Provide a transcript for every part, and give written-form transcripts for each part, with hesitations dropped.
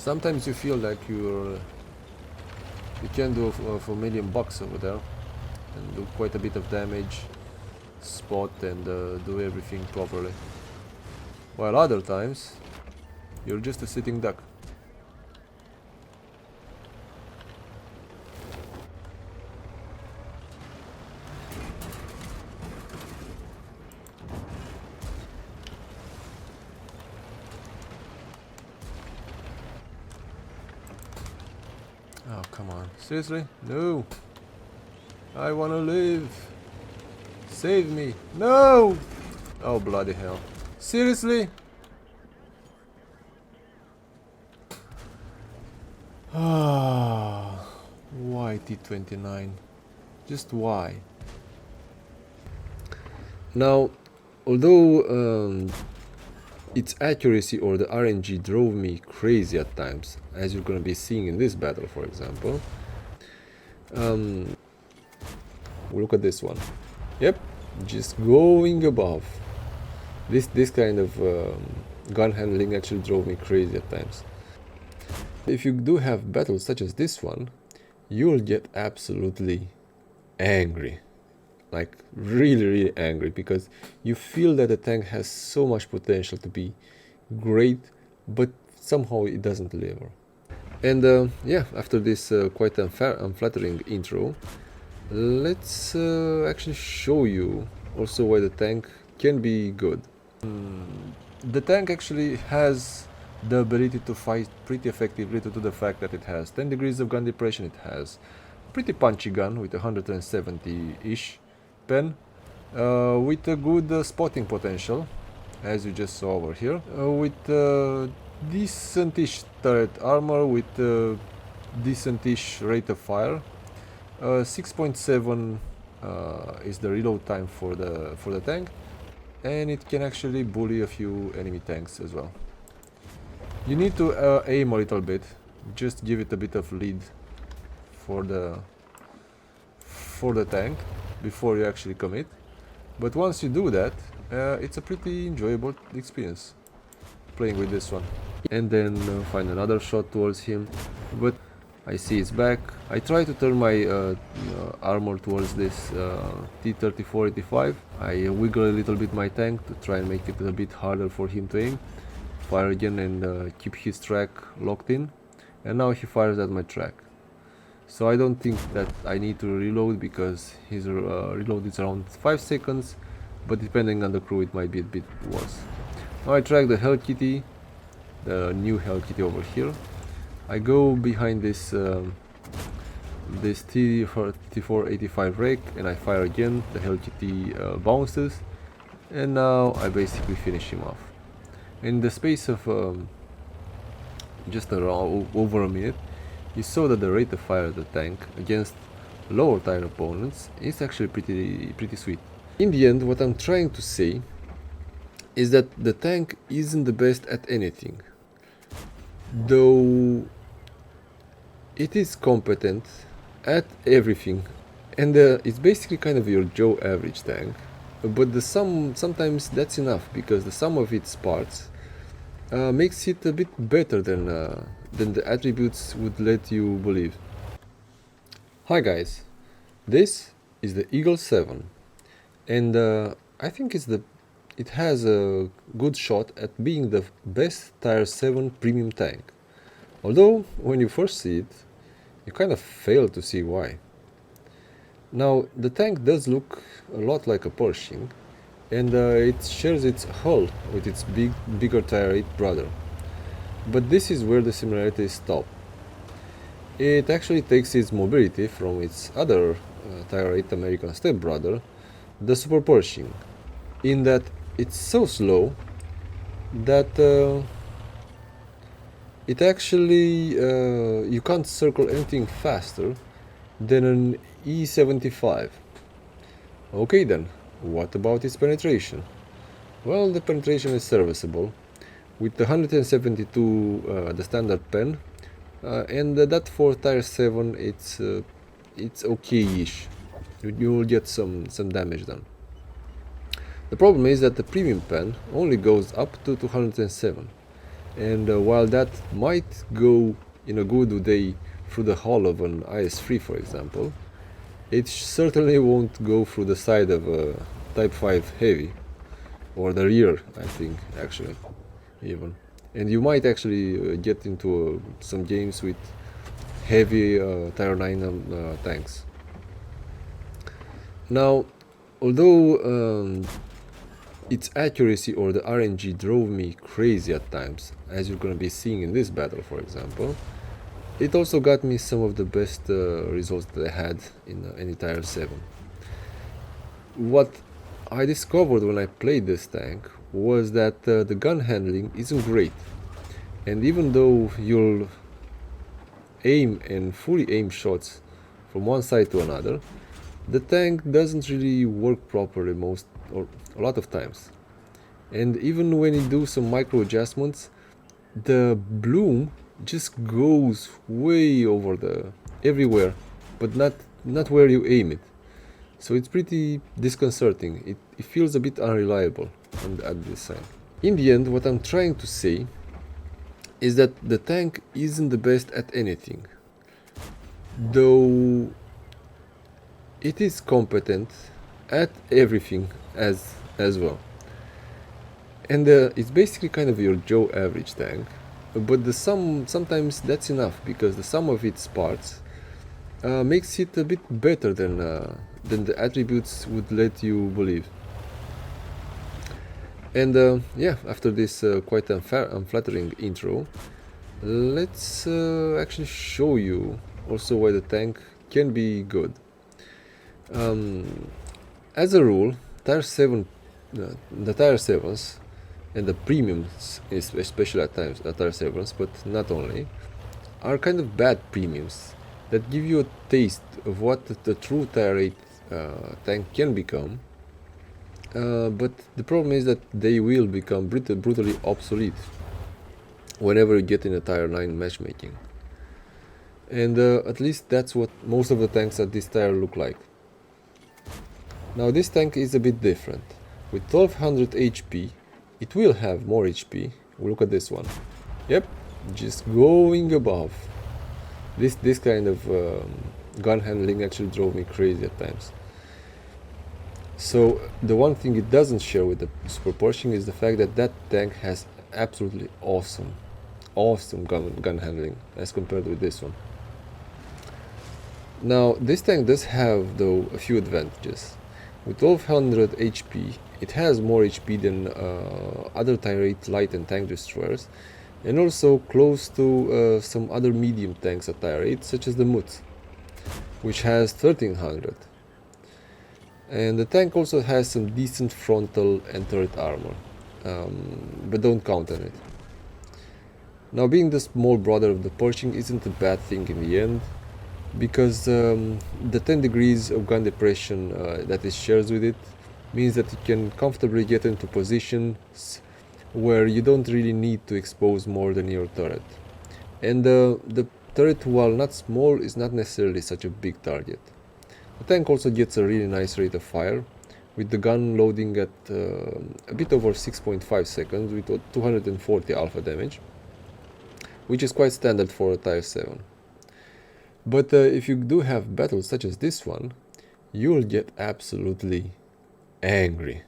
Sometimes you feel like you can do for $1,000,000 over there and do quite a bit of damage, spot and do everything properly. While other times, you're just a sitting duck. Oh, come on. Seriously? No! I wanna live! Save me! No! Oh, bloody hell. Seriously? Ah, why T-29? Just why? Now, although its accuracy or the RNG drove me crazy at times, as you're gonna be seeing in this battle, for example. Look at this one. Yep, just going above. This kind of gun handling actually drove me crazy at times. If you do have battles such as this one, you'll get absolutely angry. Like really angry, because you feel that the tank has so much potential to be great, but somehow it doesn't deliver. And yeah, after this quite unflattering intro, let's actually show you also why the tank can be good. The tank actually has the ability to fight pretty effectively due to the fact that it has 10 degrees of gun depression, it has a pretty punchy gun with 170-ish pen, with a good spotting potential, as you just saw over here, with decent-ish turret armor, with decent-ish rate of fire. 6.7 is the reload time for the tank, and it can actually bully a few enemy tanks as well. You need to aim a little bit, just give it a bit of lead for the tank before you actually commit. But once you do that, it's a pretty enjoyable experience playing with this one. And then find another shot towards him, but I see his back. I try to turn my armor towards this T-34-85. I wiggle a little bit my tank to try and make it a bit harder for him to aim. Fire again and keep his track locked in. And now he fires at my track. So I don't think that I need to reload, because his reload is around 5 seconds, but depending on the crew it might be a bit worse. Now I track the Hell Kitty, the new Hell Kitty over here. I go behind this this T-34-85 wreck and I fire again. The Hell Kitty bounces, and now I basically finish him off. In the space of just around over a minute, you saw that the rate of fire of the tank against lower tier opponents is actually pretty sweet. In the end, what I'm trying to say is that the tank isn't the best at anything, though it is competent at everything, and it's basically kind of your Joe average tank. But sometimes that's enough, because the sum of its parts makes it a bit better than the attributes would let you believe. Hi guys, this is the Eagle 7, and I think it has a good shot at being the best Tier 7 premium tank. Although, when you first see it, you kind of fail to see why. Now, the tank does look a lot like a Pershing, and it shares its hull with its bigger Tier 8 brother. But this is where the similarities stop. It actually takes its mobility from its other Tier 8 American stepbrother, the Super Pershing, in that it's so slow that it actually you can't circle anything faster than an E75. Okay then, what about its penetration? Well, the penetration is serviceable, with the 172 the standard pen, and that for Tier 7 it's okay-ish. You will get some damage done. The problem is that the premium pen only goes up to 207, And while that might go in a good day through the hull of an IS-3, for example, it certainly won't go through the side of a Type 5 Heavy, or the rear, I think, actually, even. And you might actually get into some games with heavy Tier 9 tanks. Now, although its accuracy or the RNG drove me crazy at times, as you're gonna be seeing in this battle, for example, it also got me some of the best results that I had in any Tier 7. What I discovered when I played this tank was that the gun handling isn't great, and even though you'll aim and fully aim shots from one side to another, the tank doesn't really work properly most or a lot of times. And even when you do some micro adjustments, the bloom just goes way over the everywhere, but not where you aim it. So it's pretty disconcerting. It feels a bit unreliable at this side. In the end, what I'm trying to say is that the tank isn't the best at anything, though it is competent at everything as well. And it's basically kind of your Joe average tank, but the sometimes that's enough, because the sum of its parts makes it a bit better than the attributes would let you believe. And yeah, after this quite unflattering intro, let's actually show you also why the tank can be good. As a rule, Tier 7, the Tier 7s and the premiums, especially at times Tier 7s, but not only, are kind of bad premiums that give you a taste of what the true Tier 8 tank can become. But the problem is that they will become brutally obsolete whenever you get in a Tier 9 matchmaking. And at least that's what most of the tanks at this tier look like. Now this tank is a bit different. With 1200 HP, it will have more HP. We'll look at this one. Yep, just going above. This kind of gun handling actually drove me crazy at times. So the one thing it doesn't share with the super Pershing is the fact that that tank has absolutely awesome gun handling as compared with this one. Now this tank does have, though, a few advantages. With 1200 HP, it has more HP than other Tier 8 light and tank destroyers, and also close to some other medium tanks at Tier 8, such as the Mut, which has 1300. And the tank also has some decent frontal and turret armor, but don't count on it. Now, being the small brother of the Pershing isn't a bad thing in the end, because the 10 degrees of gun depression that it shares with it means that it can comfortably get into positions where you don't really need to expose more than your turret. And the turret, while not small, is not necessarily such a big target. The tank also gets a really nice rate of fire, with the gun loading at a bit over 6.5 seconds with 240 alpha damage, which is quite standard for a Tier 7. But if you do have battles such as this one, you'll get absolutely angry.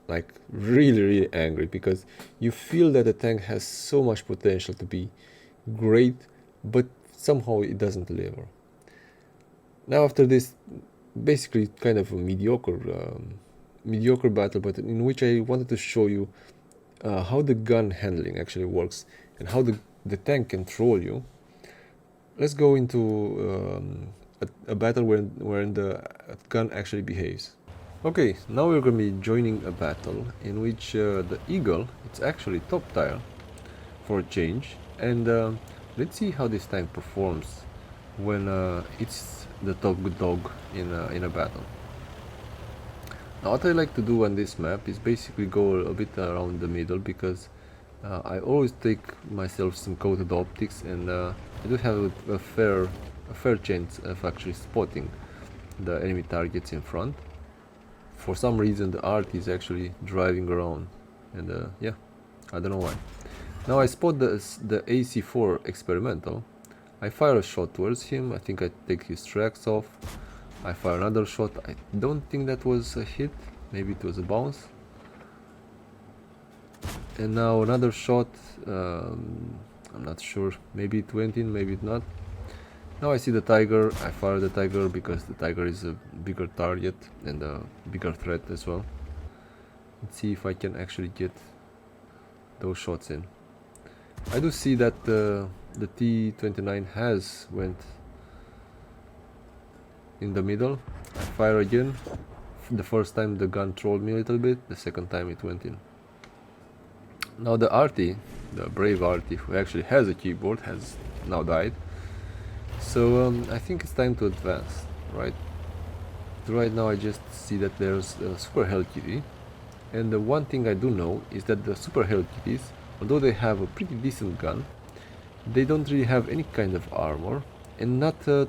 Like really angry, because you feel that the tank has so much potential to be great, but somehow it doesn't deliver. Now, after this basically kind of a mediocre battle, but in which I wanted to show you how the gun handling actually works and how the tank can troll you, let's go into a battle wherein the gun actually behaves. Okay, now we're going to be joining a battle in which the Eagle, it's actually top tier for a change, and let's see how this tank performs when it's the top dog in a battle. Now what I like to do on this map is basically go a bit around the middle, because I always take myself some coated optics, and I do have a fair chance of actually spotting the enemy targets in front. For some reason the art is actually driving around, and yeah, I don't know why. Now I spot the AC4 experimental. I fire a shot towards him. I think I take his tracks off. I fire another shot. I don't think that was a hit. Maybe it was a bounce. And now another shot. I'm not sure. Maybe it went in, maybe it not. Now I see the tiger. I fire the tiger because the tiger is a bigger target and a bigger threat as well. Let's see if I can actually get those shots in. I do see that the T-29 has went in the middle. I fire again. The first time the gun trolled me a little bit, the second time it went in. Now the RT, the brave RT, who actually has a keyboard, has now died. So I think it's time to advance, right? Right now I just see that there's a Super Hell Kitty. And the one thing I do know is that the Super Hell Kitties, although they have a pretty decent gun, they don't really have any kind of armor and not too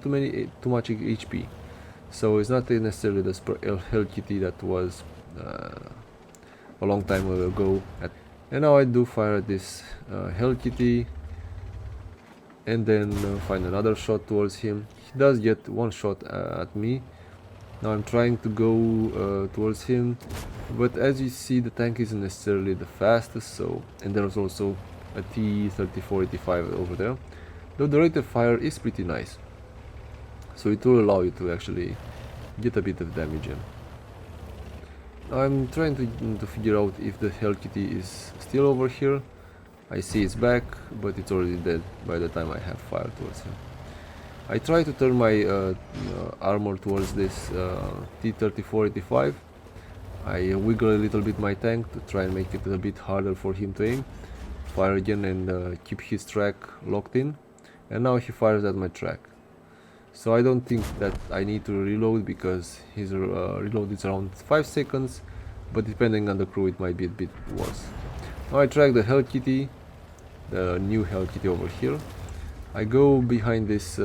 much HP. So it's not necessarily the Super Hell Kitty that was a long time ago. And now I do fire at this Hell Kitty and then find another shot towards him. He does get one shot at me. Now I'm trying to go towards him, but as you see the tank isn't necessarily the fastest, so, and there's also a T-3485 over there, though the rate of fire is pretty nice, so it will allow you to actually get a bit of damage in. Now I'm trying to figure out if the Hell Kitty is still over here. I see it's back, but it's already dead by the time I have fired towards him. I try to turn my armor towards this T-3485. I wiggle a little bit my tank to try and make it a bit harder for him to aim. Fire again and keep his track locked in. And now he fires at my track. So I don't think that I need to reload because his reload is around 5 seconds. But depending on the crew it might be a bit worse. Now I track the Hell Kitty, the new Hell Kitty over here. I go behind this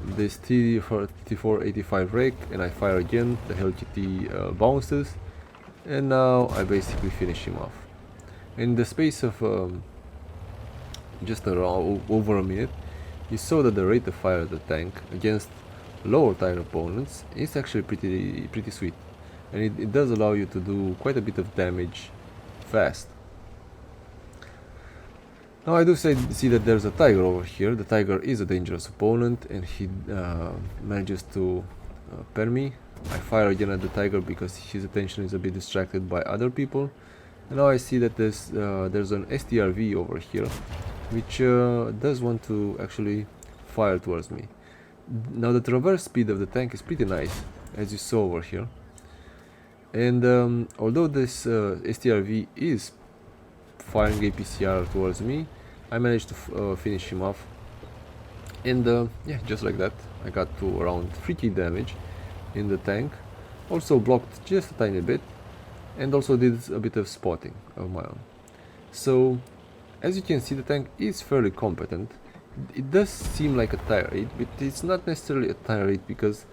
this T-3485 rake and I fire again. The Hell Kitty bounces, and now I basically finish him off. In the space of just around over a minute, you saw that the rate of fire of the tank against lower tier opponents is actually pretty sweet, and it does allow you to do quite a bit of damage fast. Now I do see that there's a tiger over here. The tiger is a dangerous opponent and he manages to pair me. I fire again at the tiger because his attention is a bit distracted by other people. And now I see that there's an STRV over here which does want to actually fire towards me. Now the traverse speed of the tank is pretty nice, as you saw over here. And although this STRV is firing APCR towards me, I managed to finish him off, and yeah, just like that I got to around 3k damage in the tank. Also blocked just a tiny bit and also did a bit of spotting of my own. So as you can see, the tank is fairly competent. It does seem like a tier 8, but it's not necessarily a tier 8 because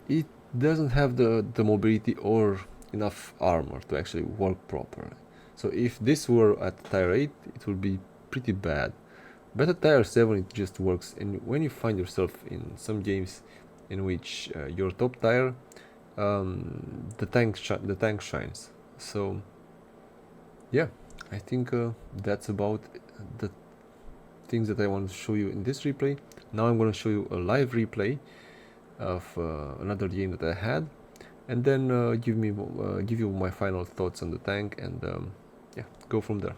it doesn't have the mobility or enough armor to actually work properly. So if this were at tier 8, it would be pretty bad. But at tier 7 it just works, and when you find yourself in some games in which you're top tier, the tank shines. So yeah, I think that's about the things that I want to show you in this replay. Now I'm going to show you a live replay of another game that I had, and then give you my final thoughts on the tank, and yeah, go from there.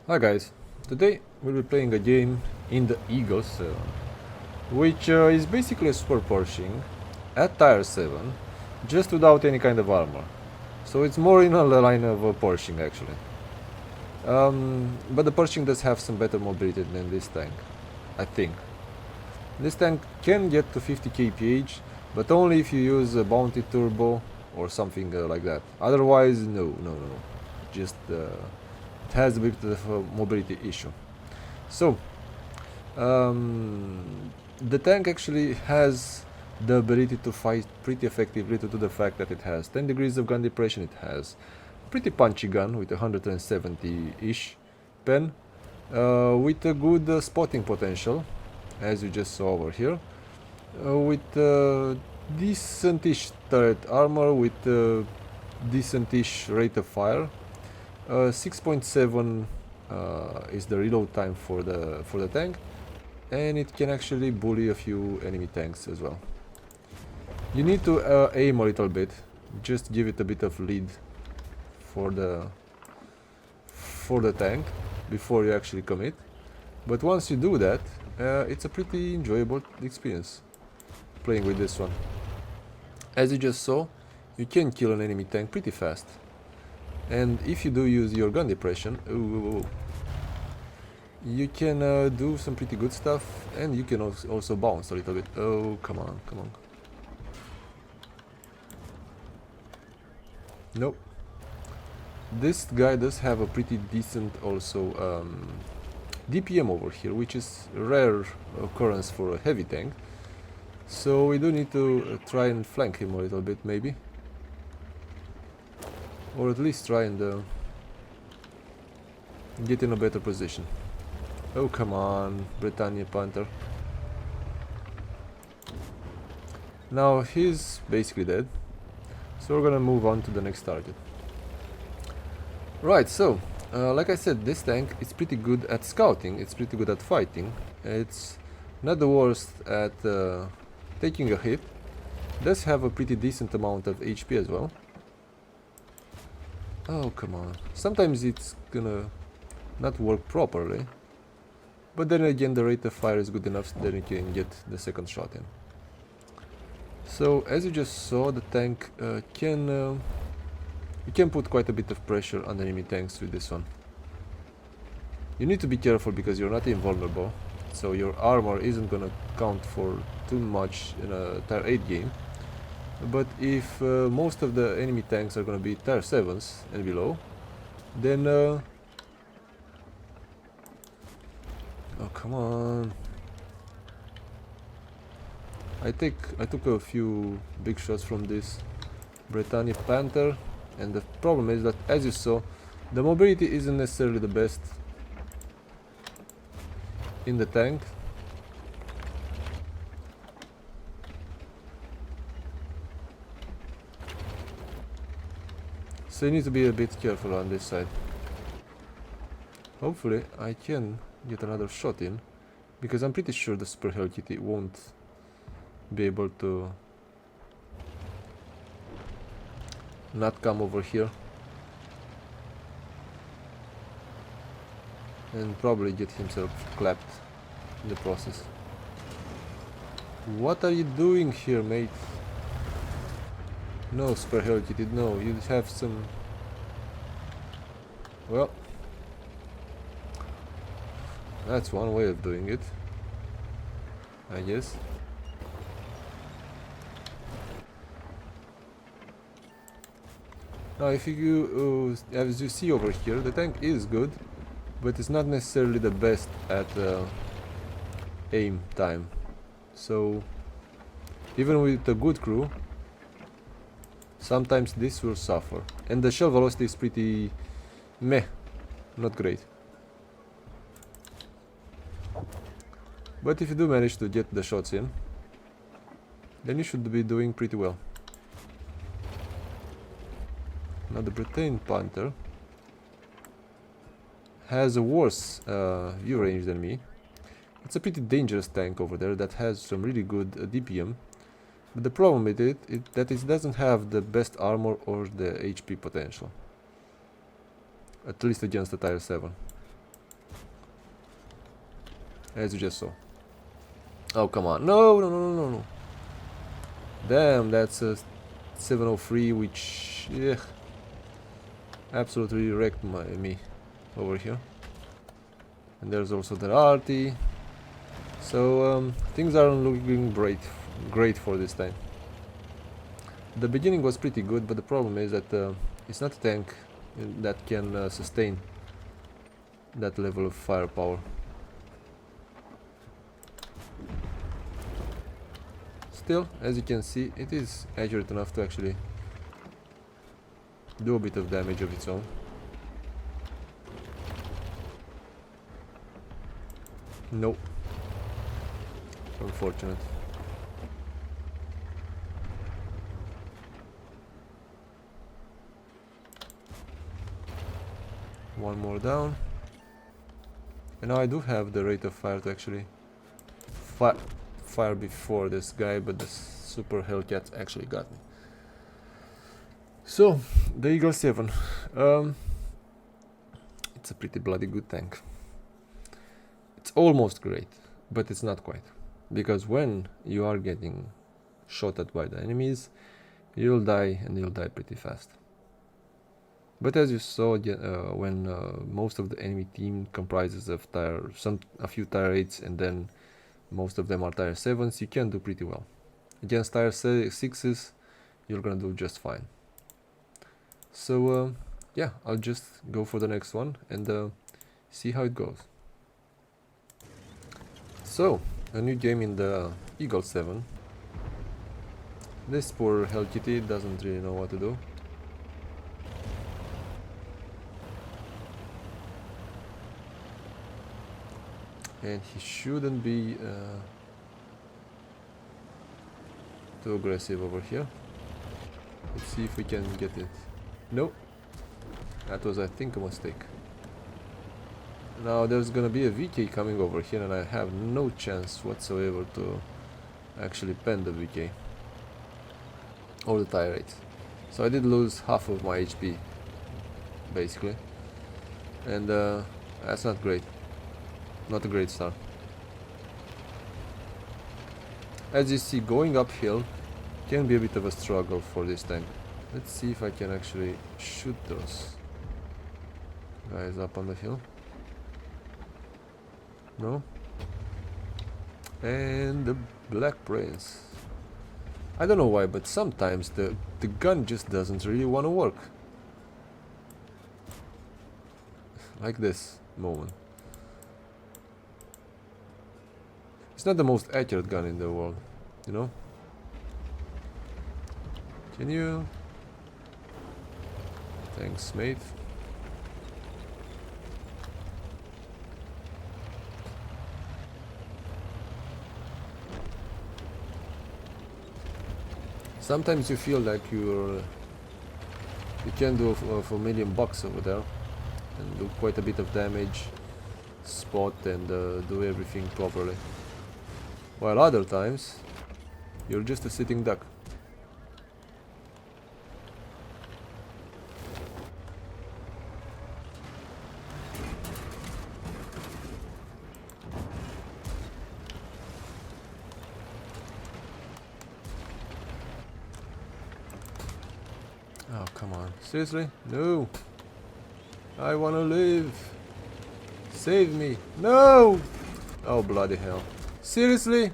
Hi guys, today we'll be playing a game in the Eagle 7, which is basically a super Pershing at tier 7, just without any kind of armor. So it's more in a line of a Pershing actually. But the Pershing does have some better mobility than this tank, I think. This tank can get to 50 kph, but only if you use a Bounty Turbo or something like that. Otherwise, no. Just it has a bit of a mobility issue. So the tank actually has the ability to fight pretty effectively due to the fact that it has 10 degrees of gun depression, it has pretty punchy gun with 170-ish pen, with a good spotting potential, as you just saw over here, with decent-ish turret armor, with decent-ish rate of fire. 6.7 is the reload time for the tank, and it can actually bully a few enemy tanks as well. You need to aim a little bit, just give it a bit of lead for the tank before you actually commit. But once you do that, it's a pretty enjoyable experience playing with this one. As you just saw, you can kill an enemy tank pretty fast, and if you do use your gun depression, you can do some pretty good stuff, and you can also bounce a little bit. Oh, come on, come on. Nope. This guy does have a pretty decent also DPM over here, which is a rare occurrence for a heavy tank. So we do need to try and flank him a little bit, maybe. Or at least try and get in a better position. Oh, come on, Britannia Panther. Now he's basically dead. So we're gonna move on to the next target. Right, so, like I said, this tank is pretty good at scouting, it's pretty good at fighting. It's not the worst at taking a hit. Does have a pretty decent amount of HP as well. Oh, come on. Sometimes it's gonna not work properly. But then again, the rate of fire is good enough that you can get the second shot in. So, as you just saw, the tank you can put quite a bit of pressure on enemy tanks with this one. You need to be careful because you're not invulnerable, so your armor isn't gonna count for too much in a tier 8 game. But if most of the enemy tanks are gonna be tier 7s and below, then oh, come on. I took a few big shots from this Britannia Panther, and the problem is that, as you saw, the mobility isn't necessarily the best in the tank. So you need to be a bit careful on this side. Hopefully I can get another shot in, because I'm pretty sure the Super Hell Kitty won't be able to not come over here and probably get himself clapped in the process. What are you doing here, mate? No, Super Hell Kitty, no, you have some... Well, that's one way of doing it, I guess. Now, if you, as you see over here, the tank is good, but it's not necessarily the best at aim time. So, even with a good crew, sometimes this will suffer. And the shell velocity is pretty meh, not great. But if you do manage to get the shots in, then you should be doing pretty well. Now the Britannia Panther has a worse view range than me. It's a pretty dangerous tank over there that has some really good DPM. But the problem with it is that it doesn't have the best armor or the HP potential. At least against the tier 7. As you just saw. Oh, come on. No, no, no, no, no. Damn, that's a 703, which... yeah, absolutely wrecked me over here. And there's also the RT. So things aren't looking great for this time. The beginning was pretty good, but the problem is that it's not a tank that can sustain that level of firepower. still, as you can see, it is accurate enough to actually do a bit of damage of its own. Nope. Unfortunate. One more down. And now I do have the rate of fire to actually fire before this guy, but the super Hellcat actually got me. So, the Eagle 7. It's a pretty bloody good tank. It's almost great, but it's not quite. Because when you are getting shot at by the enemies, you'll die, and you'll die pretty fast. But as you saw, when most of the enemy team comprises of a few tier 8s, and then most of them are tier 7s, you can do pretty well. Against tier 6s, you're gonna do just fine. So yeah, I'll just go for the next one and see how it goes. So, a new game in the Eagle 7. This poor Hell Kitty doesn't really know what to do. And he shouldn't be too aggressive over here. Let's see if we can get it. Nope. That was, I think, a mistake. Now there's gonna be a VK coming over here, and I have no chance whatsoever to actually pen the VK. Or the tire rate. So I did lose half of my HP, basically. And that's not great. Not a great start. As you see, going uphill can be a bit of a struggle for this tank. Let's see if I can actually shoot those guys up on the hill. No? And the Black Prince. I don't know why, but sometimes the gun just doesn't really want to work. Like this moment. It's not the most accurate gun in the world, you know? Can you... Thanks, mate. Sometimes you feel like you can do for $1 million over there and do quite a bit of damage, spot and do everything properly. While other times, you're just a sitting duck. Oh, come on. Seriously? No! I wanna live! Save me! No! Oh, bloody hell. Seriously?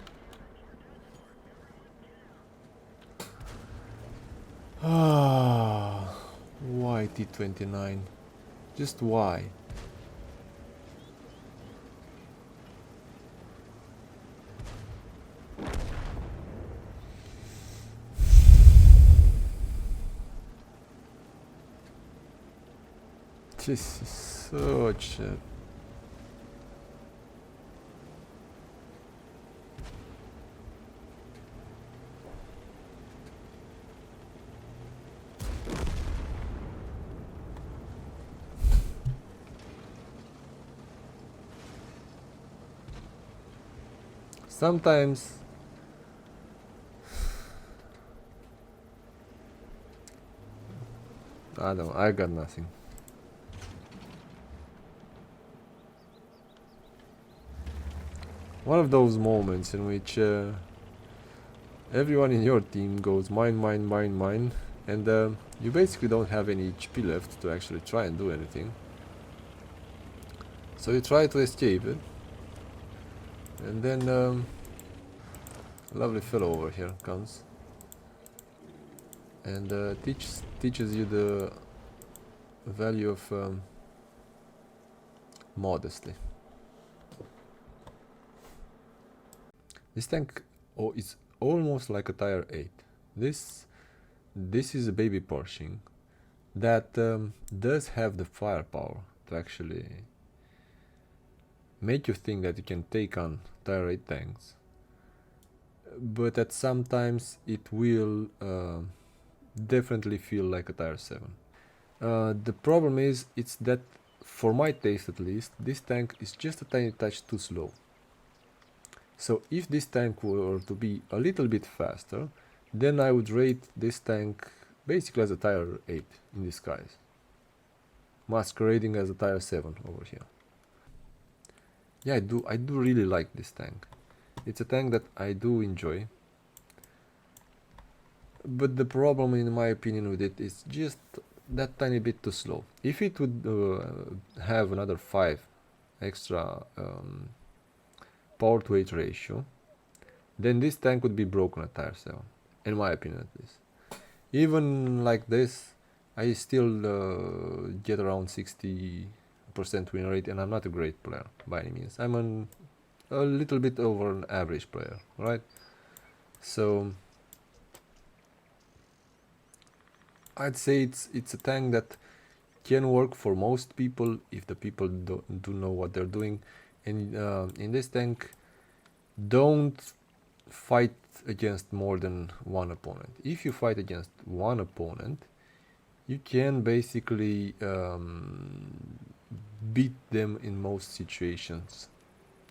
Ah, why T-29? Just why? This is such a... Sometimes I don't know, I got nothing. One of those moments in which everyone in your team goes mine, mine, mine, mine, and you basically don't have any HP left to actually try and do anything. So you try to escape it. And then a lovely fellow over here comes and teaches you the value of modesty. This tank is almost like a Tier 8. This is a baby Pershing that does have the firepower to actually make you think that you can take on Tier 8 tanks, but at sometimes it will definitely feel like a Tier 7. The problem is, it's that, for my taste at least, this tank is just a tiny touch too slow. So if this tank were to be a little bit faster, then I would rate this tank basically as a Tier 8 in disguise, masquerading as a Tier 7 over here. Yeah, I do really like this tank. It's a tank that I do enjoy, but the problem in my opinion with it is just that tiny bit too slow. If it would have another 5 extra power to weight ratio, then this tank would be broken at Tier 7, in my opinion at least. Even like this, I still get around 60% win rate, and I'm not a great player by any means. I'm a little bit over an average player, right? So I'd say it's a tank that can work for most people if the people do know what they're doing. And in this tank, don't fight against more than one opponent. If you fight against one opponent, you can basically beat them in most situations.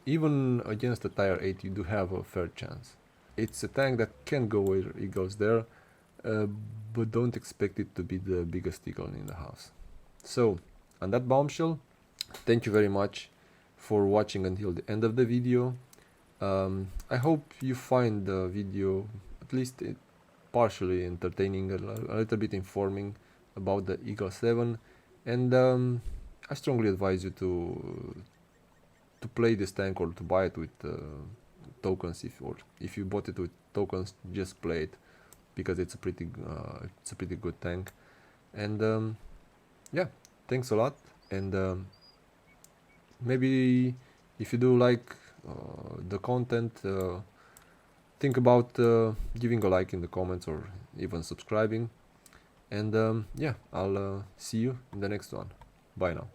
Even against a Tier 8, you do have a fair chance. It's a tank that can go where it goes there, but don't expect it to be the biggest eagle in the house. So, on that bombshell, thank you very much for watching until the end of the video. I hope you find the video at least partially entertaining, a little bit informing about the Eagle 7, and I strongly advise you to play this tank or to buy it with tokens. If you bought it with tokens, just play it, because it's a pretty good tank. And yeah, thanks a lot, and maybe if you do like the content, think about giving a like in the comments or even subscribing. And yeah, I'll see you in the next one. Bye now.